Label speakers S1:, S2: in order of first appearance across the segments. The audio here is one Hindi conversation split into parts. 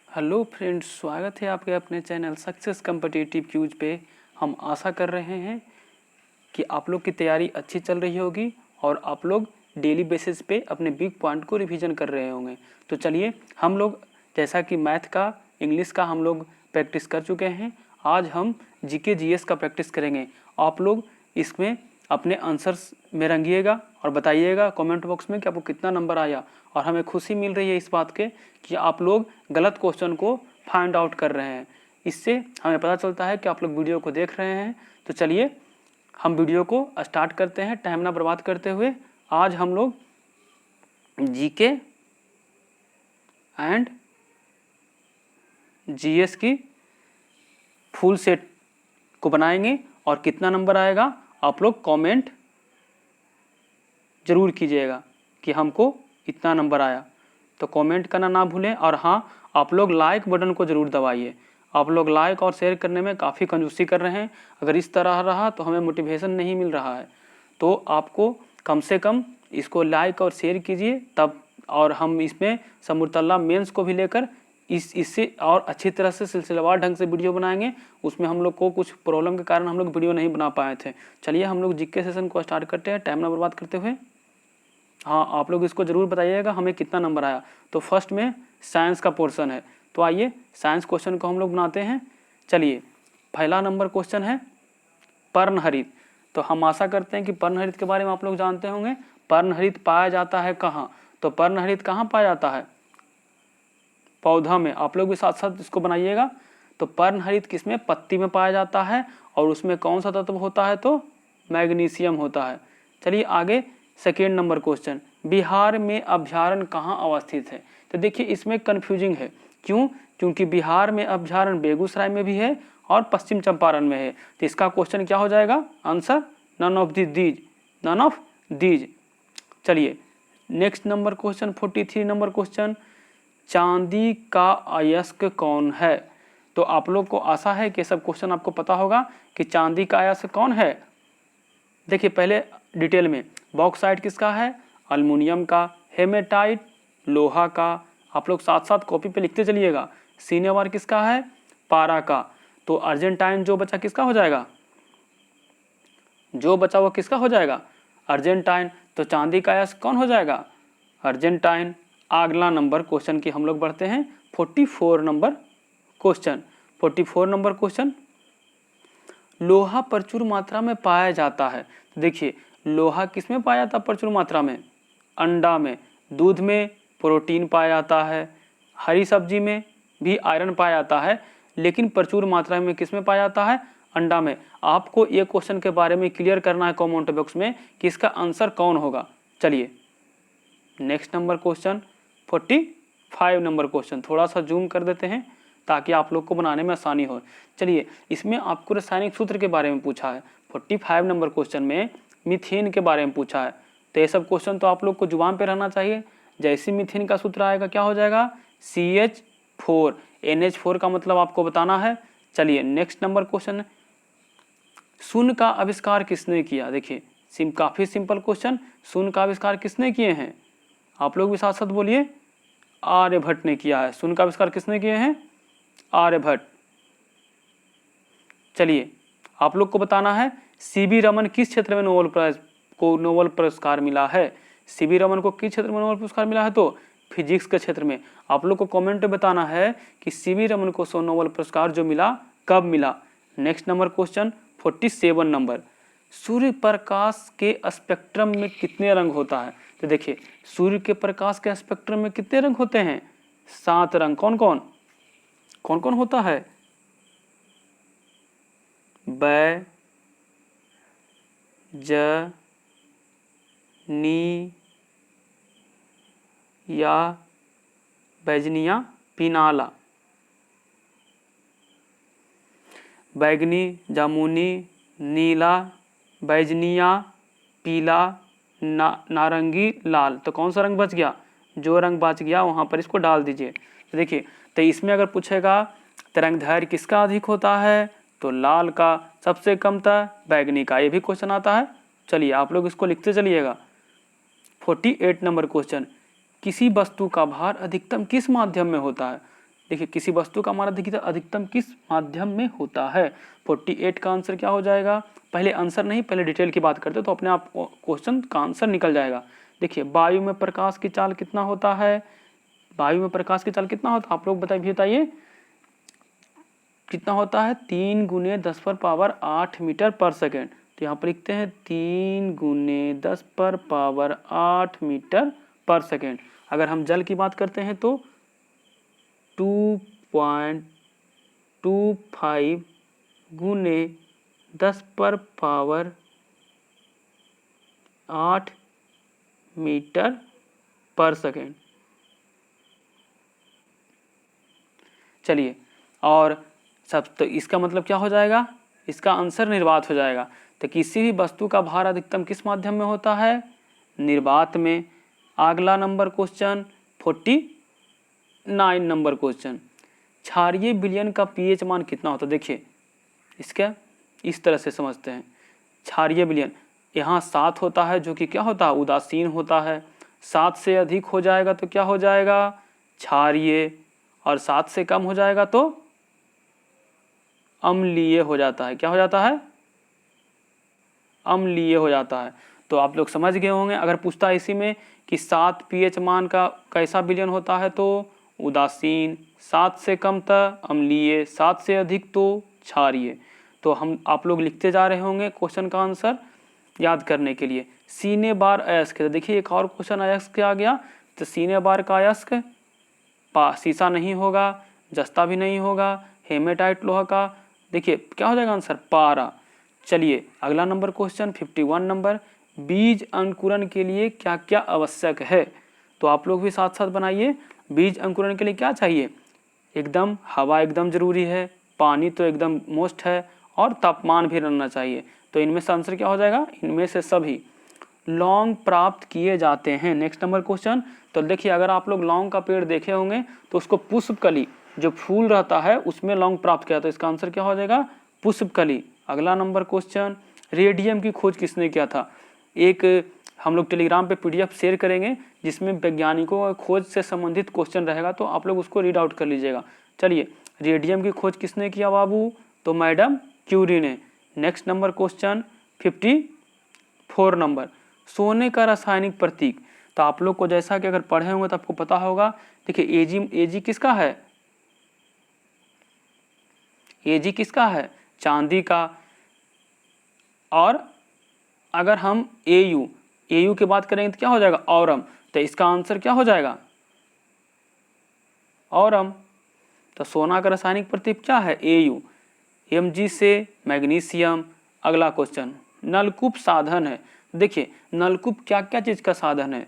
S1: हेलो फ्रेंड्स, स्वागत है आपके अपने चैनल सक्सेस कम्पिटिटिव क्यूज पे। हम आशा कर रहे हैं कि आप लोग की तैयारी अच्छी चल रही होगी और आप लोग डेली बेसिस पे अपने बिग पॉइंट को रिवीजन कर रहे होंगे। तो चलिए, हम लोग जैसा कि मैथ का, इंग्लिश का हम लोग प्रैक्टिस कर चुके हैं, आज हम जीके जीएस का प्रैक्टिस करेंगे। आप लोग इसमें अपने आंसर्स में रंगिएगा और बताइएगा कमेंट बॉक्स में कि आपको कितना नंबर आया। और हमें खुशी मिल रही है इस बात के कि आप लोग गलत क्वेश्चन को फाइंड आउट कर रहे हैं। इससे हमें पता चलता है कि आप लोग वीडियो को देख रहे हैं। तो चलिए हम वीडियो को स्टार्ट करते हैं टाइम ना बर्बाद करते हुए। आज हम लोग जीके एंड जीएस की फुल सेट को बनाएंगे और कितना नंबर आएगा आप लोग कमेंट जरूर कीजिएगा कि हमको इतना नंबर आया। तो कमेंट करना ना भूलें। और हाँ, आप लोग लाइक बटन को ज़रूर दबाइए। आप लोग लाइक और शेयर करने में काफ़ी कंजूसी कर रहे हैं। अगर इस तरह रहा तो हमें मोटिवेशन नहीं मिल रहा है। तो आपको कम से कम इसको लाइक और शेयर कीजिए तब, और हम इसमें समूरतल्ला मेंस को भी लेकर इससे और अच्छी तरह से सिलसिलेवार ढंग से वीडियो बनाएंगे। उसमें हम लोग को कुछ प्रॉब्लम के कारण हम लोग वीडियो नहीं बना पाए थे। चलिए हम लोग जीके सेशन को स्टार्ट करते हैं टाइम ना बर्बाद करते हुए। हाँ, आप लोग इसको ज़रूर बताइएगा हमें कितना नंबर आया। तो फर्स्ट में साइंस का पोर्शन है, तो आइए साइंस क्वेश्चन को हम लोग बनाते हैं। चलिए, पहला नंबर क्वेश्चन है पर्णहरित। तो हम आशा करते हैं कि पर्णहरित के बारे में आप लोग जानते होंगे। पर्णहरित पाया जाता है कहाँ? तो पर्णहरित कहाँ पाया जाता है? पौधा में। आप लोग भी साथ साथ इसको बनाइएगा। तो पर्णहरित किसमें? पत्ती में पाया जाता है। और उसमें कौन सा तत्व होता है? तो मैग्नीशियम होता है। चलिए आगे, सेकेंड नंबर क्वेश्चन, बिहार में अभ्यारण्य कहाँ अवस्थित है? तो देखिए इसमें कन्फ्यूजिंग है। क्यों? क्योंकि बिहार में अभ्यारण्य बेगूसराय में भी है और पश्चिम चंपारण में है। तो इसका क्वेश्चन क्या हो जाएगा? Answer none of these, none of these. चलिए next number question, 43 number question, चांदी का अयस्क कौन है? तो आप लोग को आशा है कि सब क्वेश्चन आपको पता होगा कि चांदी का अयस्क कौन है। देखिए पहले डिटेल में, बॉक्साइट किसका है? अल्मुनियम का। हेमेटाइट लोहा का। आप लोग साथ साथ कॉपी पे लिखते चलिएगा। सिनेवर किसका है? पारा का। तो अर्जेंटाइन जो बचा किसका हो जाएगा? जो बचा वो किसका हो जाएगा? अर्जेंटाइन। तो चांदी का अयस्क कौन हो जाएगा? अर्जेंटाइन। अगला नंबर क्वेश्चन की हम लोग बढ़ते हैं 44 नंबर क्वेश्चन। 44 नंबर क्वेश्चन, लोहा प्रचुर मात्रा में पाया जाता है। तो देखिए लोहा किस में पाया जाता है प्रचुर मात्रा में? अंडा में। दूध में प्रोटीन पाया जाता है। हरी सब्जी में भी आयरन पाया जाता है। लेकिन प्रचुर मात्रा में किस में पाया जाता है? अंडा में। आपको ये क्वेश्चन के बारे में क्लियर करना है कमेंट बॉक्स में कि इसका आंसर कौन होगा। चलिए next number question, 45 number question. थोड़ा सा जूम कर देते हैं ताकि आप लोग को बनाने में आसानी हो। चलिए, इसमें आपको रासायनिक सूत्र के बारे में पूछा है। 45 नंबर क्वेश्चन में मीथेन के बारे में पूछा है। तो ये सब क्वेश्चन तो आप लोग को जुबान पे रहना चाहिए। जैसे मीथेन का सूत्र आएगा क्या हो जाएगा? CH4। NH4 का मतलब आपको बताना है। चलिए नेक्स्ट नंबर क्वेश्चन, शून्य का आविष्कार किसने किया? देखिए काफी सिंपल क्वेश्चन, शून्य का आविष्कार किसने किए हैं? आप लोग भी साथ साथ बोलिए। आर्यभट्ट ने किया है। शून्य का आविष्कार किसने किए हैं? आर्यभट्ट। चलिए आप लोग को बताना है CB रमन किस क्षेत्र में नोबेल पुरस्कार मिला है? CB रमन को किस क्षेत्र में नोबेल पुरस्कार मिला है? तो फिजिक्स के क्षेत्र में। आप लोग को कमेंट में बताना है कि CB रमन को नोबेल पुरस्कार जो मिला कब मिला। Next number question 47 number, Surya Prakash के स्पेक्ट्रम में कितने रंग होता है? तो देखिए सूर्य के प्रकाश के स्पेक्ट्रम में कितने रंग होते हैं? 7 रंग। कौन कौन कौन कौन होता है? बै ज नी या बैजनिया पिनाला। बैगनी, जामुनी, नीला, बैजनिया, पीला, नारंगी, लाल। तो कौन सा रंग बच गया? जो रंग बच गया वहाँ पर इसको डाल दीजिए। तो देखिए, तो इसमें अगर पूछेगा तरंगदैर्घ्य किसका अधिक होता है? तो लाल का। सबसे कम था बैगनी का। ये भी क्वेश्चन आता है। चलिए आप लोग इसको लिखते चलिएगा। 48 नंबर क्वेश्चन, किसी वस्तु का भार अधिकतम किस माध्यम में होता है? देखिए किसी वस्तु का माध्यिकता अधिकतम किस माध्यम में होता है। 48 का आंसर क्या हो जाएगा, पहले आंसर नहीं पहले डिटेल की बात करते तो अपने आप क्वेश्चन का आंसर निकल जाएगा। देखिए वायु में प्रकाश की चाल कितना होता है, वायु में प्रकाश की चाल कितना होता है आप लोग बताइए कितना होता है, 3 × 10⁸ मीटर पर सेकेंड। तो यहाँ पर लिखते हैं 3 × 10⁸ मीटर पर सेकेंड। अगर हम जल की बात करते हैं तो 2.25 × 10⁸ मीटर पर सेकेंड। चलिए और सब तो इसका मतलब क्या हो जाएगा, इसका आंसर निर्वात हो जाएगा। तो किसी भी वस्तु का भार अधिकतम किस माध्यम में होता है, निर्वात में। अगला नंबर क्वेश्चन 49 नंबर क्वेश्चन, क्षारीय विलयन का पीएच मान कितना होता है। देखिए इसका इस तरह से समझते हैं, क्षारीय विलयन यहाँ 7 होता है जो कि क्या होता है, उदासीन होता है। 7 से अधिक हो जाएगा तो क्या हो जाएगा, क्षारीय, और 7 से कम हो जाएगा तो अम्लीय हो जाता है। क्या हो जाता है, अम्लीय हो जाता है। तो आप लोग समझ गए होंगे। अगर पूछता है इसी में कि 7 पीएच मान का कैसा विलयन होता है तो उदासीन, 7 से कम तो अम्लीय, 7 से अधिक तो क्षारीय। तो हम आप लोग लिखते जा रहे होंगे क्वेश्चन का आंसर याद करने के लिए। सीने बार अयस्क, तो देखिए एक और क्वेश्चन अयस्क आ गया। तो सीने बार का अयस्क शीशा नहीं होगा, जस्ता भी नहीं होगा, हेमेटाइट लोहा का, देखिए क्या हो जाएगा आंसर, पारा। चलिए अगला नंबर क्वेश्चन 51 नंबर, बीज अंकुरण के लिए क्या क्या आवश्यक है। तो आप लोग भी साथ साथ बनाइए। बीज अंकुरण के लिए क्या चाहिए, एकदम हवा एकदम जरूरी है, पानी तो एकदम मोस्ट है, और तापमान भी रहना चाहिए। तो इनमें से आंसर क्या हो जाएगा, इनमें से सभी। लौंग प्राप्त किए जाते हैं। नेक्स्ट नंबर क्वेश्चन, तो देखिए अगर आप लोग लौंग का पेड़ देखे होंगे तो उसको पुष्पकली जो फूल रहता है उसमें लौंग प्राप्त किया, तो इसका आंसर क्या हो जाएगा, पुष्पकली। अगला नंबर क्वेश्चन, रेडियम की खोज किसने किया था। एक हम लोग टेलीग्राम पे PDF शेयर करेंगे जिसमें वैज्ञानिकों की खोज से संबंधित क्वेश्चन रहेगा, तो आप लोग उसको रीड आउट कर लीजिएगा। चलिए रेडियम की खोज किसने किया बाबू, तो मैडम क्यूरी ने। नेक्स्ट नंबर क्वेश्चन 54 नंबर, सोने का रासायनिक प्रतीक। तो आप लोग को जैसा कि अगर पढ़े होंगे तो आपको पता होगा। देखिए एजी किसका है, एजी किसका है, चांदी का। और अगर हम एयू की बात करेंगे तो क्या हो जाएगा, औरम। तो इसका आंसर क्या हो जाएगा, औरम। तो सोना का रासायनिक प्रतीक क्या है, एयू। Mg से मैग्नीशियम। अगला क्वेश्चन, नलकूप साधन है। देखिए नलकूप क्या क्या चीज का साधन है,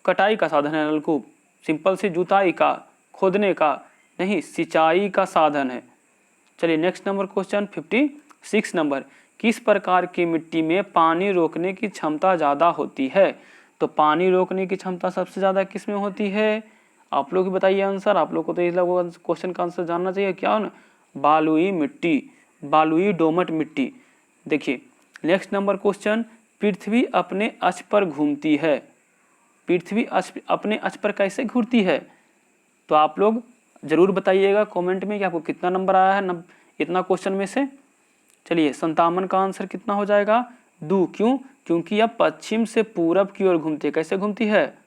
S1: कटाई का साधन है नलकूप, सिंपल सी जुताई का, खोदने का नहीं, सिंचाई का साधन है। चलिए नेक्स्ट नंबर क्वेश्चन 56 नंबर, किस प्रकार की मिट्टी में पानी रोकने की क्षमता ज़्यादा होती है। तो पानी रोकने की क्षमता सबसे ज़्यादा किस में होती है, आप लोग ही बताइए आंसर। आप लोग को तो इस क्वेश्चन का आंसर जानना चाहिए, क्या ना, बालुई मिट्टी, बालुई डोमट मिट्टी। देखिए नेक्स्ट नंबर क्वेश्चन, पृथ्वी अपने अक्ष पर घूमती है। पृथ्वी अपने अक्ष पर कैसे घूमती है, तो आप लोग जरूर बताइएगा कमेंट में कि आपको कितना नंबर आया है इतना क्वेश्चन में से। चलिए 57 का आंसर कितना हो जाएगा, 2। क्यों, क्योंकि यह पश्चिम से पूरब की ओर घूमती है। कैसे घूमती है,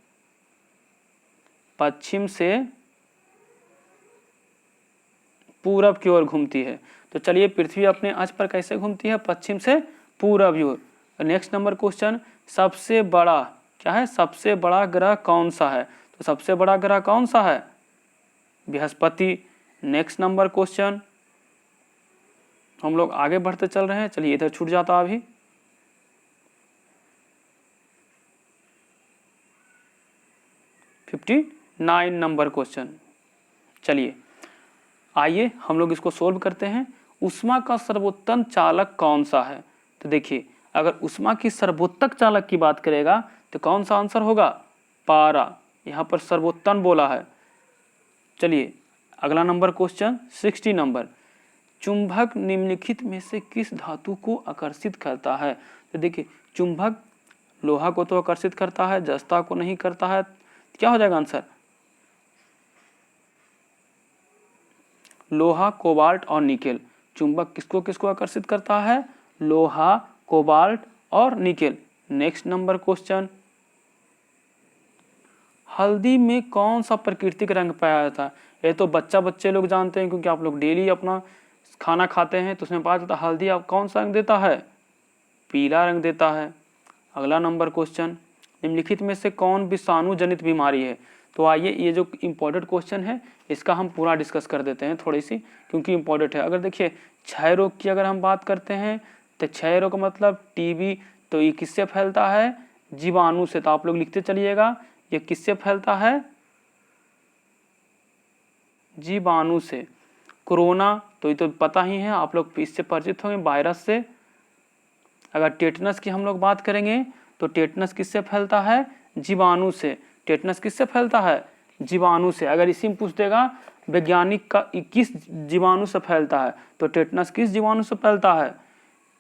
S1: पश्चिम से पूरब की ओर घूमती है। तो चलिए पृथ्वी अपने अक्ष पर कैसे घूमती है, पश्चिम से पूरब की ओर। नेक्स्ट नंबर क्वेश्चन, सबसे बड़ा क्या है, सबसे बड़ा ग्रह कौन सा है। तो सबसे बड़ा ग्रह कौन सा है, बृहस्पति। नेक्स्ट नंबर क्वेश्चन, हम लोग आगे बढ़ते चल रहे हैं। चलिए इधर छूट जाता अभी। Fifty 9 number question. चलिए आइए हम लोग इसको सोल्व करते हैं। उष्मा का सर्वोत्तम चालक कौन सा है। तो देखिए अगर उष्मा की सर्वोत्तक चालक की बात करेगा तो कौन सा आंसर होगा, पारा। यहाँ पर सर्वोत्तम बोला है। चलिए अगला नंबर क्वेश्चन 60 नंबर, चुंबक निम्नलिखित में से किस धातु को आकर्षित करता है। तो देखिए चुंबक लोहा को तो आकर्षित करता है, जस्ता को नहीं करता है। क्या हो जाएगा आंसर, लोहा, कोबाल्ट और निकेल। चुंबक किसको किसको आकर्षित करता है? लोहा, कोबाल्ट और निकेल। नेक्स्ट नंबर क्वेश्चन, हल्दी में कौन सा प्राकृतिक रंग पाया जाता है? ये तो बच्चे लोग जानते हैं क्योंकि आप लोग डेली अपना खाना खाते हैं, तो उसमें पाया जाता है हल्दी आप कौन सा रंग देता है? पीला रंग देता है। अगला नंबर क्वेश्चन, निम्नलिखित में से कौन विषाणु जनित बीमारी है? तो आइए ये जो इम्पोर्टेंट क्वेश्चन है इसका हम पूरा डिस्कस कर देते हैं थोड़ी सी, क्योंकि इम्पोर्टेंट है। अगर देखिए क्षय रोग की अगर हम बात करते हैं तो क्षय रोग मतलब टीबी, तो ये किससे फैलता है? जीवाणु से। तो आप लोग लिखते चलिएगा ये किससे फैलता है? जीवाणु से। कोरोना तो ये तो पता ही है, आप लोग इससे परिचित होंगे, वायरस से। अगर टेटनस की हम लोग बात करेंगे तो टेटनस किससे फैलता है? जीवाणु से। टेटनस किससे फैलता है? जीवाणु से। अगर इसी में पूछ देगा वैज्ञानिक का किस जीवाणु से फैलता है, तो टेटनस किस जीवाणु से फैलता है?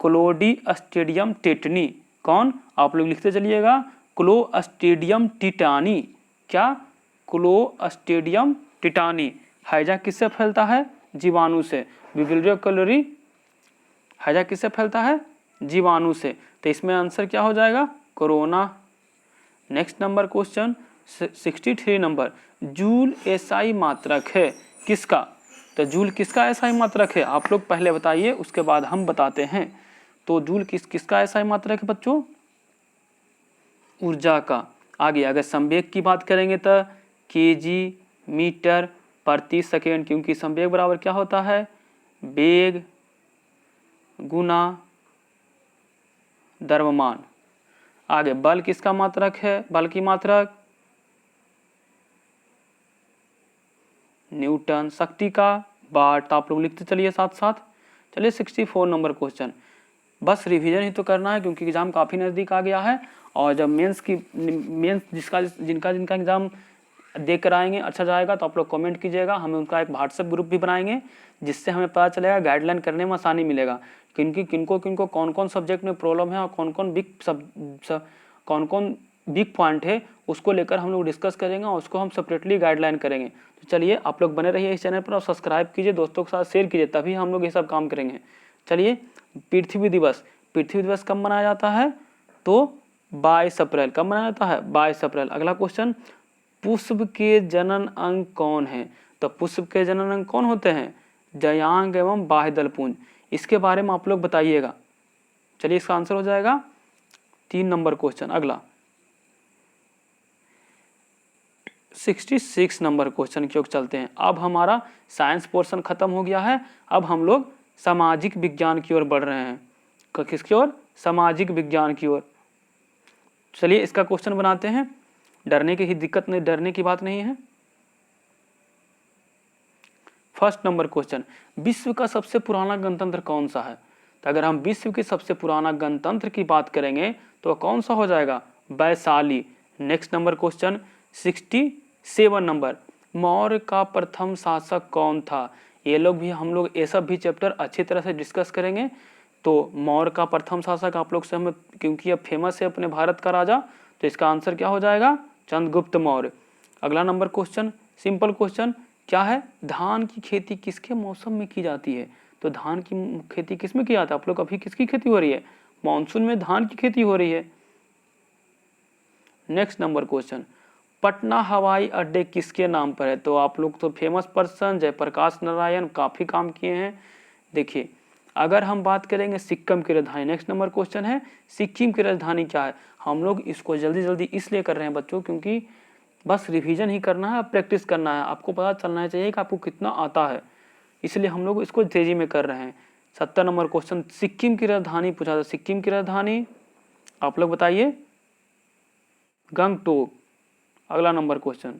S1: Clostridium tetani. कौन? आप लोग लिखते चलिएगा क्लोस्ट्रीडियम टिटानी। क्या? Clostridium tetani. हैजा किससे फैलता है? जीवाणु से। विविलियो कैलोरी, हैजा किससे फैलता है? जीवाणु से। तो इसमें आंसर क्या हो जाएगा? Corona. Next number question 63 number, joule SI मात्रक है किसका? तो जूल किसका एसआई मात्रक है? आप लोग पहले बताइए, उसके बाद हम बताते हैं। तो जूल किसका एसआई मात्रक है बच्चों? ऊर्जा का। आगे अगर संवेग की बात करेंगे तो केजी मीटर प्रति सेकेंड, क्योंकि संवेग बराबर क्या होता है? वेग गुना द्रव्यमान। आगे बल किसका मात्रक है? बल की मात्रक न्यूटन। शक्ति का वाट। तो आप लोग लिखते चलिए साथ साथ। चलिए 64 नंबर क्वेश्चन, बस रिवीजन ही तो करना है क्योंकि एग्जाम काफ़ी नज़दीक आ गया है। और जब मेंस जिनका एग्जाम देख कर आएंगे अच्छा जाएगा तो आप लोग कमेंट कीजिएगा, हमें उनका एक व्हाट्सएप ग्रुप भी बनाएंगे जिससे हमें पता चलेगा, गाइडलाइन करने में आसानी मिलेगा किनको कौन कौन सब्जेक्ट में प्रॉब्लम है और कौन कौन वीक पॉइंट है, उसको लेकर हम लोग डिस्कस करेंगे और उसको हम सेपरेटली गाइडलाइन करेंगे। तो चलिए आप लोग बने रहिए इस चैनल पर और सब्सक्राइब कीजिए, दोस्तों के साथ शेयर कीजिए, तभी हम लोग ये सब काम करेंगे। चलिए पृथ्वी दिवस कब मनाया जाता है? तो 22 अप्रैल। कब मनाया जाता है? 22 अप्रैल। अगला क्वेश्चन, पुष्प के जनन अंग कौन है? तो पुष्प के जनन अंग कौन होते हैं? जयांग एवं बाह्यदल पुंज। इसके बारे में आप लोग बताइएगा। चलिए इसका आंसर हो जाएगा 3 नंबर क्वेश्चन। अगला 66 नंबर क्वेश्चन की ओर चलते हैं। अब हमारा साइंस पोर्शन खत्म हो गया है, अब हम लोग सामाजिक विज्ञान की ओर बढ़ रहे हैं। किसकी ओर? सामाजिक विज्ञान की ओर। चलिए इसका क्वेश्चन बनाते हैं। डरने की बात नहीं है। फर्स्ट नंबर क्वेश्चन, विश्व का सबसे पुराना गणतंत्र कौन सा है? तो अगर हम विश्व के सबसे पुराना गणतंत्र की बात करेंगे तो कौन सा हो जाएगा? Vaishali. Next number question 67 number, Maurya का प्रथम शासक कौन था? ये लोग भी हम लोग ये सब भी चैप्टर अच्छी तरह से डिस्कस करेंगे। तो मौर्य का प्रथम शासक आप लोग से हमें, क्योंकि अब फेमस है अपने भारत का राजा, तो इसका आंसर क्या हो जाएगा? चंद्रगुप्त मौर्य। अगला नंबर क्वेश्चन, सिंपल क्वेश्चन क्या है? धान की खेती किसके मौसम में की जाती है? तो धान की खेती किस में की जाती है? आप लोग अभी किसकी खेती हो रही है? मानसून में धान की खेती हो रही है। नेक्स्ट नंबर क्वेश्चन, पटना हवाई अड्डे किसके नाम पर है? तो आप लोग तो फेमस पर्सन जयप्रकाश नारायण काफी काम किए हैं। देखिए अगर हम बात करेंगे सिक्किम की राजधानी, नेक्स्ट नंबर क्वेश्चन है सिक्किम की राजधानी क्या है? हम लोग इसको जल्दी जल्दी इसलिए कर रहे हैं बच्चों क्योंकि बस रिवीजन ही करना है, प्रैक्टिस करना है, आपको पता चलना चाहिए कि आपको कितना आता है, इसलिए हम लोग इसको तेजी में कर रहे हैं। 70 नंबर क्वेश्चन, सिक्किम की राजधानी पूछा था, सिक्किम की राजधानी आप लोग बताइए। गंगटोक। अगला नंबर क्वेश्चन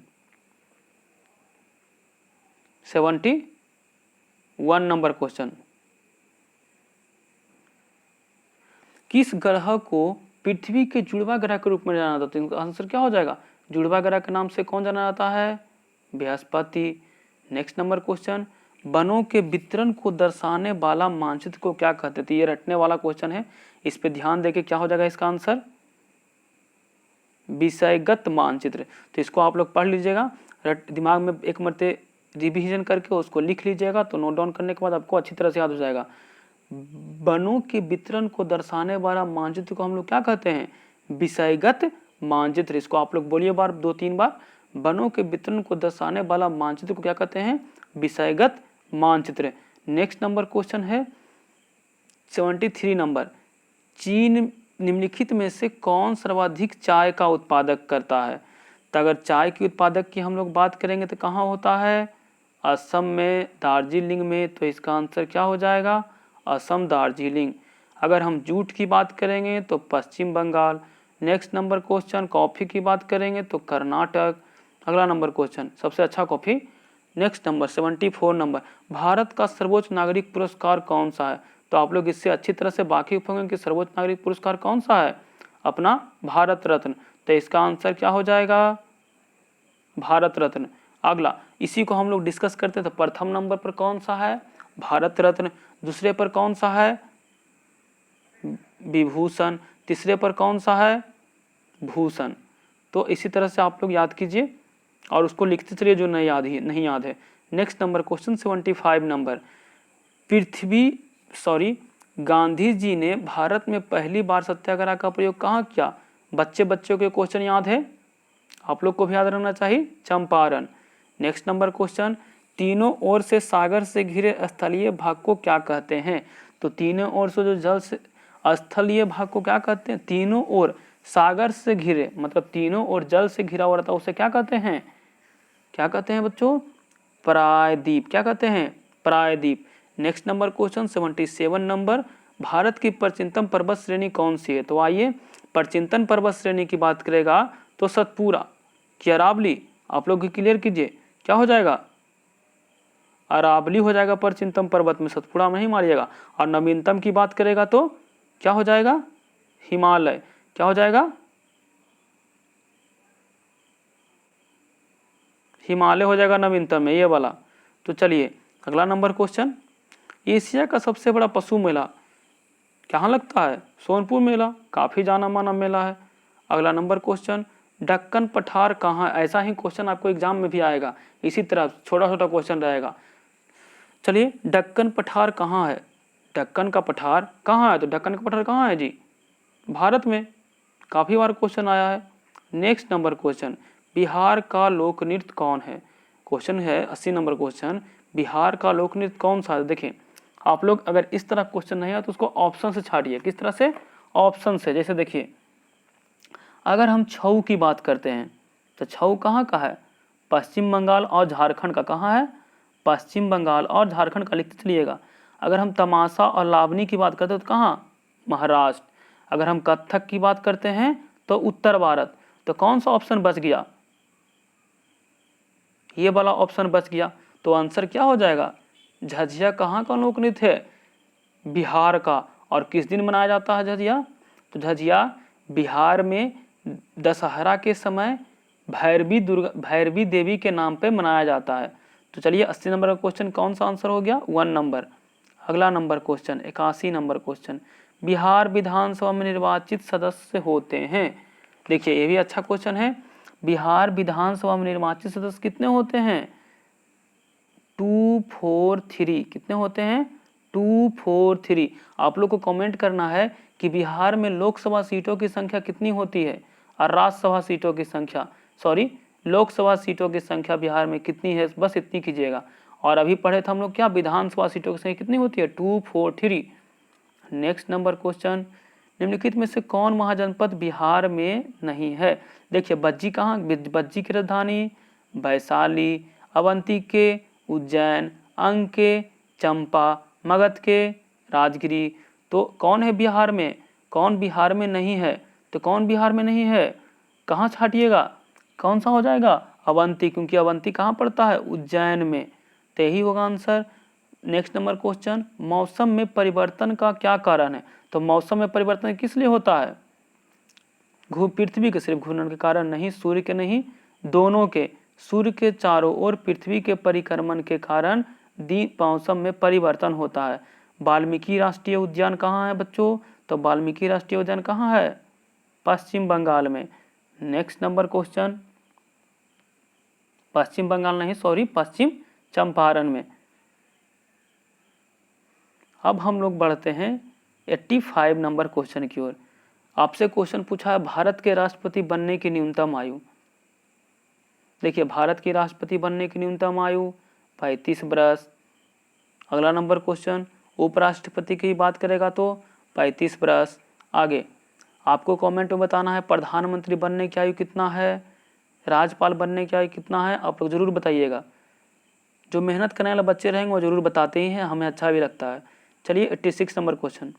S1: 71 नंबर क्वेश्चन, किस ग्रह को पृथ्वी के जुड़वा ग्रह के रूप में जाना जाता है? तो आंसर क्या हो जाएगा? जुड़वा ग्रह के नाम से कौन जाना जाता है? बृहस्पति। नेक्स्ट नंबर क्वेश्चन, वनों के वितरण को दर्शाने वाला मानचित्र को क्या कहते थे? ये रटने वाला क्वेश्चन है, इस पे ध्यान देके क्या हो जाएगा इसका आंसर? विषयगत मानचित्र। तो इसको आप लोग पढ़ लीजिएगा, दिमाग में एक मरते रिवीजन करके उसको लिख लीजिएगा, तो नोट डाउन करने के बाद आपको अच्छी तरह से याद हो जाएगा। वनों के वितरण को दर्शाने वाला मानचित्र को हम लोग क्या कहते हैं? विषयगत मानचित्र। इसको आप लोग बोलिए बार 2-3 बार। वनों के वितरण को दर्शाने वाला मानचित्र को क्या कहते हैं? विषयगत मानचित्र। नेक्स्ट नंबर क्वेश्चन है 73 नंबर। चीन निम्नलिखित में से कौन सर्वाधिक चाय का उत्पादक करता है? तो अगर चाय की उत्पादक की हम लोग बात करेंगे तो कहाँ होता है? असम में, दार्जिलिंग में। तो इसका आंसर क्या हो जाएगा? असम, दार्जिलिंग। अगर हम जूट की बात करेंगे तो Paschim Bengal. Next number question, coffee की बात करेंगे तो कर्नाटक। अगला नंबर क्वेश्चन, सबसे अच्छा coffee. Next number 74 number, Bharat का सर्वोच्च नागरिक पुरस्कार कौन सा है? तो आप लोग इससे अच्छी तरह से वाकिफ होंगे कि सर्वोच्च नागरिक पुरस्कार कौन सा है? अपना भारत रत्न। तो इसका आंसर क्या हो जाएगा? भारत रत्न। अगला इसी को हम लोग डिस्कस करते हैं। तो प्रथम नंबर पर कौन सा है? भारत रत्न। दूसरे पर कौन सा है? विभूषण। तीसरे पर कौन सा है? भूषण। तो इसी तरह से आप लोग याद कीजिए और उसको लिखते चलिए जो नहीं याद है। Next number question 75 number. Gandhi ji ने भारत में पहली बार सत्याग्रह का प्रयोग कहाँ किया? बच्चों के क्वेश्चन याद है, आप लोग को भी याद रहना चाहिए। चंपारण। नेक्स्ट नंबर क्वेश्चन, तीनों ओर से सागर से घिरे स्थलीय भाग को क्या कहते हैं? तो तीनों ओर से जो जल से स्थलीय भाग को क्या कहते हैं? तीनों ओर सागर से घिरे, मतलब तीनों ओर जल से घिरा हुआ रहता है, उसे क्या कहते हैं? क्या कहते हैं बच्चों? प्रायद्वीप। क्या कहते हैं? प्रायद्वीप। Next number question 77 number, Bharat की प्राचीनतम पर्वत श्रेणी कौन सी है? तो आइए प्राचीनतम पर्वत श्रेणी की बात करेगा तो सतपुरा की अरावली। आप लोग क्लियर कीजिए, क्या हो जाएगा? अरावली हो जाएगा प्राचीनतम पर्वत में, सतपुरा में नहीं मारिएगा। और नवीनतम की बात करेगा तो क्या हो जाएगा? हिमालय। क्या हो जाएगा? हिमालय हो जाएगा नवीनतम में, ये वाला। तो चलिए अगला नंबर क्वेश्चन, एशिया का सबसे बड़ा पशु मेला कहाँ लगता है? सोनपुर मेला, काफ़ी जाना माना मेला है। अगला नंबर क्वेश्चन, दक्कन पठार कहाँ है? ऐसा ही क्वेश्चन आपको एग्जाम में भी आएगा, इसी तरह छोटा छोटा क्वेश्चन रहेगा। चलिए दक्कन पठार कहाँ है? दक्कन का पठार कहाँ है? तो दक्कन का पठार कहाँ है जी? भारत में, काफ़ी बार क्वेश्चन आया है। नेक्स्ट नंबर क्वेश्चन, बिहार का लोक नृत्य कौन है? क्वेश्चन है 80 नंबर क्वेश्चन, बिहार का लोक नृत्य कौन सा है? देखिए आप लोग अगर इस तरह क्वेश्चन नहीं है तो उसको ऑप्शन से छाड़िए। किस तरह से? ऑप्शन से। जैसे देखिए अगर हम छऊ की बात करते हैं तो छऊ कहाँ का है? पश्चिम बंगाल और झारखंड का। कहाँ है? पश्चिम बंगाल और झारखंड का, लिखते चलिएगा। अगर हम तमाशा और लावनी की बात करते हैं तो कहाँ? महाराष्ट्र। अगर हम कथक की बात करते हैं तो उत्तर भारत। तो कौन सा ऑप्शन बच गया? ये वाला ऑप्शन बच गया। तो आंसर क्या हो जाएगा? झझिया कहाँ का लोक नृत्य है? बिहार का। और किस दिन मनाया जाता है झझिया? तो झझिया बिहार में दशहरा के समय भैरवी देवी के नाम पे मनाया जाता है। तो चलिए 80 नंबर का क्वेश्चन कौन सा आंसर हो गया? 1 नंबर। अगला number question 81 number question, Bihar Vidhan Sabha में निर्वाचित सदस्य होते हैं। देखिए ये भी अच्छा क्वेश्चन है। बिहार विधानसभा में निर्वाचित सदस्य कितने होते हैं? 243। कितने होते हैं? 243। आप लोग को कमेंट करना है कि बिहार में लोकसभा सीटों की संख्या कितनी होती है और राज्यसभा सीटों की संख्या, लोकसभा सीटों की संख्या बिहार में कितनी है, बस इतनी कीजिएगा। और अभी पढ़े थे हम लोग क्या, विधानसभा सीटों की संख्या कितनी होती है? 243। नेक्स्ट नंबर क्वेश्चन, निम्नलिखित में से कौन महाजनपद बिहार में नहीं है? देखिए बज्जी कहाँ? बज्जी की राजधानी वैशाली, अवंती के उज्जैन, अंग के चंपा, मगध के राजगिरी। तो कौन है बिहार में? कौन बिहार में नहीं है? तो कौन बिहार में नहीं है? कहाँ छाटिएगा? कौन सा हो जाएगा? अवंती, क्योंकि अवंती कहाँ पड़ता है? उज्जैन में। तो यही होगा आंसर। नेक्स्ट नंबर क्वेश्चन, मौसम में परिवर्तन का क्या कारण है? तो मौसम में परिवर्तन किस लिए होता है? पृथ्वी के सिर्फ घूर्णन के कारण नहीं, सूर्य के नहीं, दोनों के। सूर्य के चारों ओर पृथ्वी के परिक्रमण के कारण मौसम में परिवर्तन होता है। वाल्मीकि राष्ट्रीय उद्यान कहाँ है बच्चों? तो वाल्मीकि राष्ट्रीय उद्यान कहाँ है? पश्चिम बंगाल में। नेक्स्ट नंबर क्वेश्चन, पश्चिम बंगाल नहीं, पश्चिम चंपारण में। अब हम लोग बढ़ते हैं 85 नंबर क्वेश्चन की ओर। आपसे क्वेश्चन पूछा है भारत के राष्ट्रपति बनने की न्यूनतम आयु। देखिए भारत की राष्ट्रपति बनने की न्यूनतम आयु 35 वर्ष। अगला नंबर क्वेश्चन उपराष्ट्रपति की बात करेगा तो 35 वर्ष। आगे आपको कमेंट में बताना है प्रधानमंत्री बनने की आयु कितना है, राज्यपाल बनने की आयु कितना है, आप लोग जरूर बताइएगा। जो मेहनत करने वाले बच्चे रहेंगे वो जरूर बताते ही हैं, हमें अच्छा भी लगता है। चलिए 86 नंबर क्वेश्चन,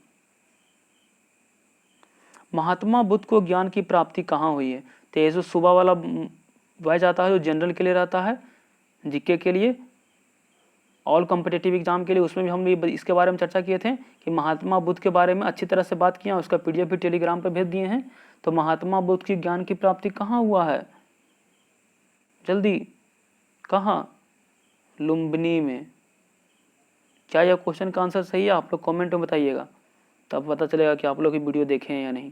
S1: महात्मा बुद्ध को ज्ञान की प्राप्ति कहाँ हुई है। तो ये जो सुबह वाला वह जाता है जो जनरल के लिए रहता है, जीके के लिए, ऑल कॉम्पिटिटिव एग्जाम के लिए, उसमें भी हम भी इसके बारे में चर्चा किए थे कि महात्मा बुद्ध के बारे में अच्छी तरह से बात किया, उसका पीडीएफ भी टेलीग्राम पर भेज दिए हैं। तो महात्मा बुद्ध की ज्ञान की प्राप्ति कहाँ हुआ है, जल्दी कहाँ, लुम्बिनी में। क्या यह क्वेश्चन का आंसर सही है, आप लोग कमेंट में बताइएगा, तब पता चलेगा कि आप लोग ये वीडियो देखे हैं या नहीं।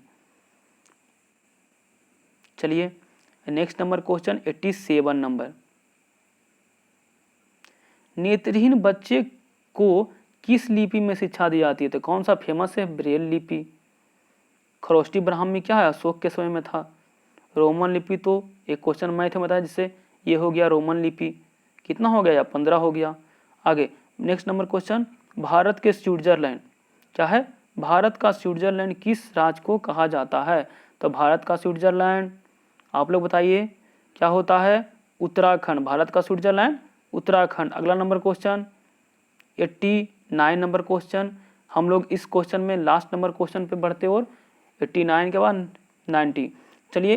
S1: चलिए नेक्स्ट नंबर क्वेश्चन 87 नंबर, नेत्रहीन बच्चे को किस लिपि में शिक्षा दी जाती है। तो कौन सा फेमस है, ब्रेल लिपि। खरोष्टी ब्राह्मी क्या है, अशोक के समय में था। रोमन लिपि तो एक क्वेश्चन मैथ में बताया जिससे ये हो गया रोमन लिपि, कितना हो गया या 15 हो गया। आगे नेक्स्ट नंबर क्वेश्चन, भारत के स्विट्जरलैंड क्या है, भारत का स्विट्जरलैंड किस राज्य को कहा जाता है। तो भारत का स्विट्जरलैंड आप लोग बताइए क्या होता है, उत्तराखंड। भारत का स्विट्जरलैंड उत्तराखंड। अगला नंबर क्वेश्चन 89 नंबर क्वेश्चन, हम लोग इस क्वेश्चन में लास्ट नंबर क्वेश्चन पे बढ़ते और 89 के बाद 90। चलिए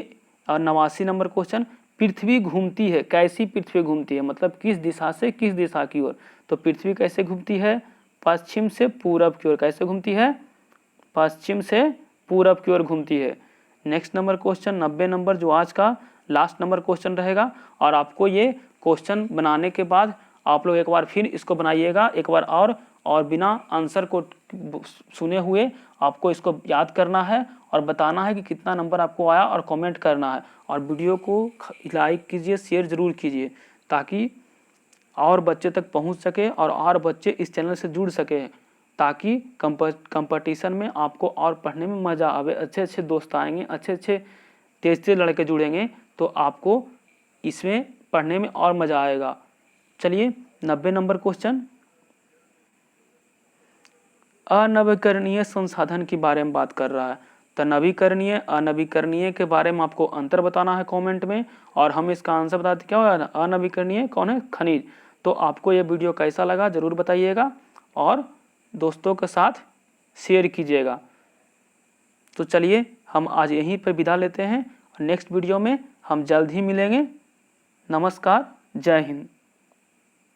S1: 89 नंबर क्वेश्चन, पृथ्वी घूमती है कैसी, पृथ्वी घूमती है मतलब किस दिशा से किस दिशा की ओर। तो पृथ्वी कैसे घूमती है, पश्चिम से पूरब की ओर। कैसे घूमती है, पश्चिम से पूरब की ओर घूमती है। नेक्स्ट नंबर क्वेश्चन 90 नंबर जो आज का लास्ट नंबर क्वेश्चन रहेगा, और आपको ये क्वेश्चन बनाने के बाद आप लोग एक बार फिर इसको बनाइएगा एक बार और बिना आंसर को सुने हुए आपको इसको याद करना है और बताना है कि कितना नंबर आपको आया और कमेंट करना है। और वीडियो को लाइक कीजिए, शेयर जरूर कीजिए ताकि और बच्चे तक पहुंच सके और बच्चे इस चैनल से जुड़ सके, ताकि कंपटीशन में आपको और पढ़ने में मज़ा आवे। अच्छे अच्छे दोस्त आएंगे, अच्छे अच्छे तेज लड़के जुड़ेंगे तो आपको इसमें पढ़ने में और मज़ा आएगा। चलिए 90 नंबर क्वेश्चन, अनवीकरणीय संसाधन के बारे में बात कर रहा है। तो नवीकरणीय अनवीकरणीय के बारे में आपको अंतर बताना है कमेंट में, और हम इसका आंसर बताते क्या होगा, अनवीकरणीय कौन है, खनिज। तो आपको ये वीडियो कैसा लगा जरूर बताइएगा और दोस्तों के साथ शेयर कीजिएगा। तो चलिए हम आज यहीं पर विदा लेते हैं, नेक्स्ट वीडियो में हम जल्द ही मिलेंगे। नमस्कार, जय हिंद।